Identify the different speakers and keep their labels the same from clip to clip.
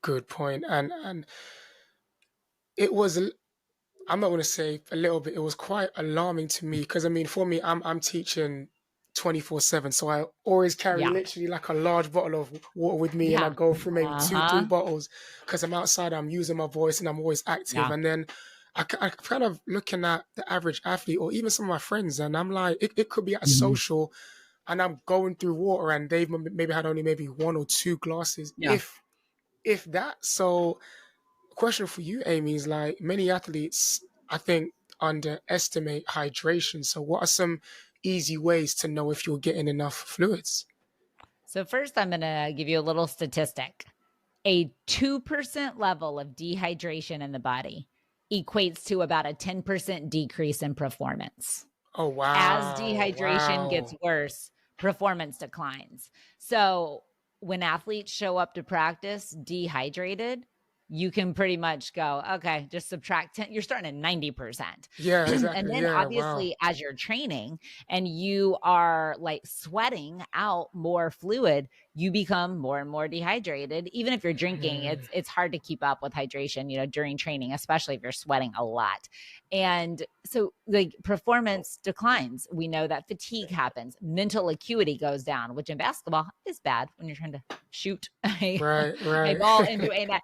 Speaker 1: Good point. And it was I'm not going to say a little bit. It was quite alarming to me because I mean, for me, I'm teaching 24/7, so I always carry
Speaker 2: Yeah.
Speaker 1: literally like a large bottle of water with me, and I
Speaker 2: Yeah.
Speaker 1: go through maybe two, three
Speaker 2: Uh-huh.
Speaker 1: bottles because I'm outside. I'm using my voice, and I'm always active.
Speaker 2: Yeah.
Speaker 1: And then I kind of looking at the average athlete, or even some of my friends, and I'm like, it could be at a
Speaker 2: Mhm.
Speaker 1: social, and I'm going through water, and they've maybe had only maybe one or two glasses,
Speaker 2: Yeah.
Speaker 1: if that. So question for you, Amy, is like many athletes, I think, underestimate hydration. So, what are some easy ways to know if you're getting enough fluids?
Speaker 2: So first I'm going to give you a little statistic. A 2% level of dehydration in the body equates to about a 10% decrease in performance.
Speaker 1: Oh,
Speaker 2: As
Speaker 1: wow.
Speaker 2: dehydration gets
Speaker 1: Wow.
Speaker 2: worse, performance declines. So when athletes show up to practice dehydrated, you can pretty much go, okay, just subtract 10. You're starting at 90%.
Speaker 1: Yeah,
Speaker 2: And
Speaker 1: exactly.
Speaker 2: then
Speaker 1: Yeah, wow.
Speaker 2: obviously, as you're training and you are like sweating out more fluid, you become more and more dehydrated. Even if you're drinking,
Speaker 1: Mm,
Speaker 2: it's hard to keep up with hydration, during training, especially if you're sweating a lot. And so the performance declines. We know that fatigue happens, mental acuity goes down, which in basketball is bad when you're trying to shoot
Speaker 1: right,
Speaker 2: a
Speaker 1: right.
Speaker 2: ball into a net.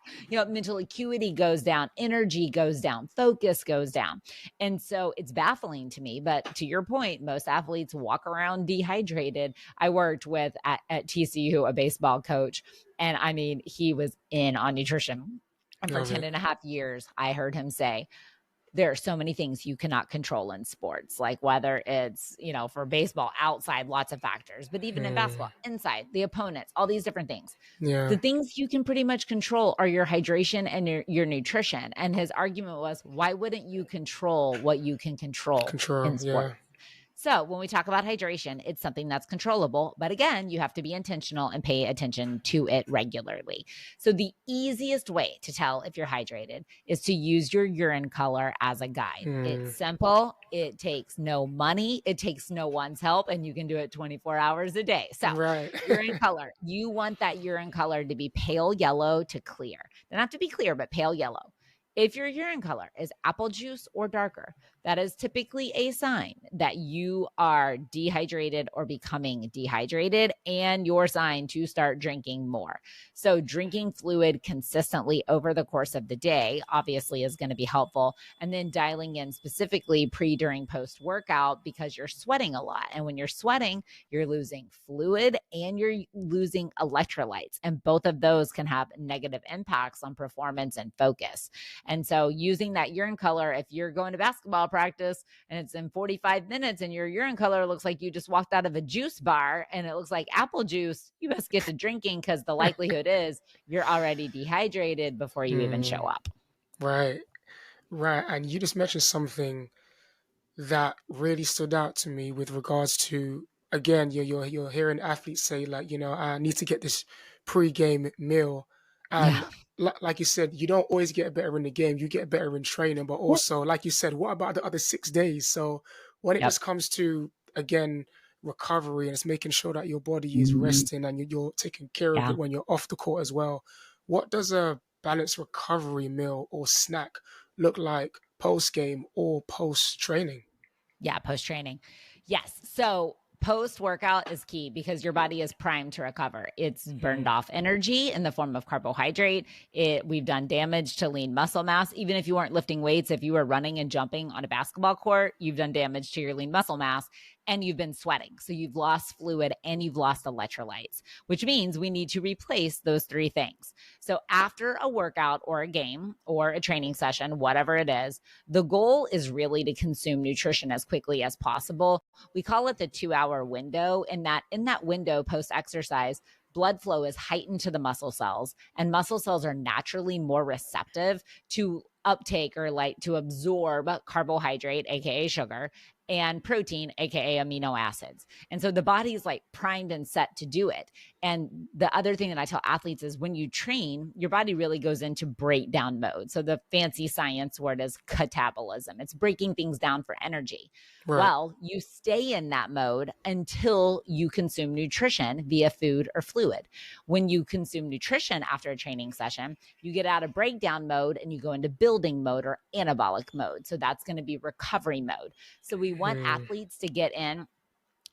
Speaker 2: Mental acuity goes down, energy goes down, focus goes down. And so it's baffling to me. But to your point, most athletes walk around dehydrated. I worked with at TCU, a baseball coach, and I mean, he was in on nutrition. And for
Speaker 1: Love
Speaker 2: 10
Speaker 1: it.
Speaker 2: and a half years, I heard him say, there are so many things you cannot control in sports, like whether it's, for baseball, outside, lots of factors, but even in
Speaker 1: Mm,
Speaker 2: basketball, inside, the opponents, all these different things. The
Speaker 1: yeah,
Speaker 2: things you can pretty much control are your hydration and your nutrition. And his argument was, why wouldn't you control what you can control
Speaker 1: control.
Speaker 2: in sports?
Speaker 1: Yeah.
Speaker 2: So when we talk about hydration, it's something that's controllable. But again, you have to be intentional and pay attention to it regularly. So the easiest way to tell if you're hydrated is to use your urine color as a guide. It's
Speaker 1: Mm,
Speaker 2: simple. It takes no money. It takes no one's help. And you can do it 24 hours a day. So
Speaker 1: right.
Speaker 2: urine color, you want that urine color to be pale yellow to clear. They don't have to be clear, but pale yellow. If your urine color is apple juice or darker, that is typically a sign that you are dehydrated or becoming dehydrated, and your sign to start drinking more. So, drinking fluid consistently over the course of the day obviously is going to be helpful. And then dialing in specifically pre, during, post workout because you're sweating a lot. And when you're sweating, you're losing fluid and you're losing electrolytes. And both of those can have negative impacts on performance and focus. And so using that urine color, if you're going to basketball practice and it's in 45 minutes and your urine color looks like you just walked out of a juice bar and it looks like apple juice, you best get to drinking because the likelihood is you're already dehydrated before you even show
Speaker 1: Mm,
Speaker 2: up.
Speaker 1: right, right. And you just mentioned something that really stood out to me with regards to, again, you're hearing athletes say like, I need to get this pre-game meal, and
Speaker 2: Yeah.
Speaker 1: like you said, you don't always get better in the game, you get better in training, but
Speaker 2: Yep.
Speaker 1: also like you said, what about the other 6 days? So when it
Speaker 2: Yep.
Speaker 1: just comes to, again, recovery, and it's making sure that your body is
Speaker 2: Mhm.
Speaker 1: resting and you're taking care of
Speaker 2: Yeah.
Speaker 1: it when you're off the court as well, what does a balanced recovery meal or snack look like post game or post training?
Speaker 2: Yeah, post training. Yes. So post workout is key because your body is primed to recover. It's burned
Speaker 1: Mm,
Speaker 2: off energy in the form of carbohydrate. We've done damage to lean muscle mass. Even if you weren't lifting weights, if you were running and jumping on a basketball court, you've done damage to your lean muscle mass and you've been sweating. So you've lost fluid and you've lost electrolytes, which means we need to replace those three things. So after a workout or a game or a training session, whatever it is, the goal is really to consume nutrition as quickly as possible. We call it the 2-hour window. And that in that window post exercise, blood flow is heightened to the muscle cells, and muscle cells are naturally more receptive to uptake or like to absorb carbohydrate, aka sugar, and protein, aka amino acids. And so the body's like primed and set to do it. And the other thing that I tell athletes is when you train, your body really goes into breakdown mode. So the fancy science word is catabolism. It's breaking things down for energy.
Speaker 1: Right.
Speaker 2: Well, you stay in that mode until you consume nutrition via food or fluid. When you consume nutrition after a training session, you get out of breakdown mode and you go into building mode or anabolic mode. So that's going to be recovery mode. So we want
Speaker 1: Mm,
Speaker 2: athletes to get in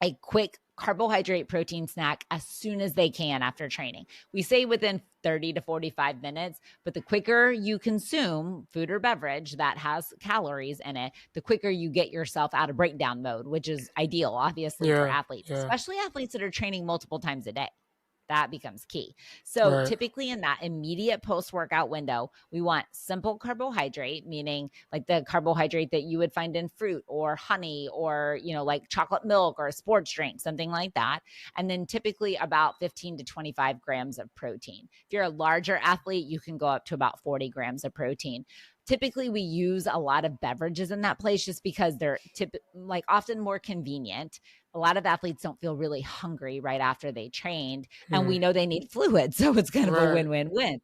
Speaker 2: a quick carbohydrate protein snack as soon as they can after training. We say within 30 to 45 minutes, but the quicker you consume food or beverage that has calories in it, the quicker you get yourself out of breakdown mode, which is ideal, obviously, for
Speaker 1: yeah.
Speaker 2: athletes,
Speaker 1: Yeah.
Speaker 2: especially athletes that are training multiple times a day. That becomes key. So,
Speaker 1: Right.
Speaker 2: typically, in that immediate post workout window, we want simple carbohydrate, meaning like the carbohydrate that you would find in fruit or honey or, like chocolate milk or a sports drink, something like that. And then typically about 15 to 25 grams of protein. If you're a larger athlete, you can go up to about 40 grams of protein. Typically, we use a lot of beverages in that place just because they're like often more convenient. A lot of athletes don't feel really hungry right after they trained, and we
Speaker 1: Mm,
Speaker 2: know they need fluid. So it's kind of a
Speaker 1: right.
Speaker 2: win-win-win.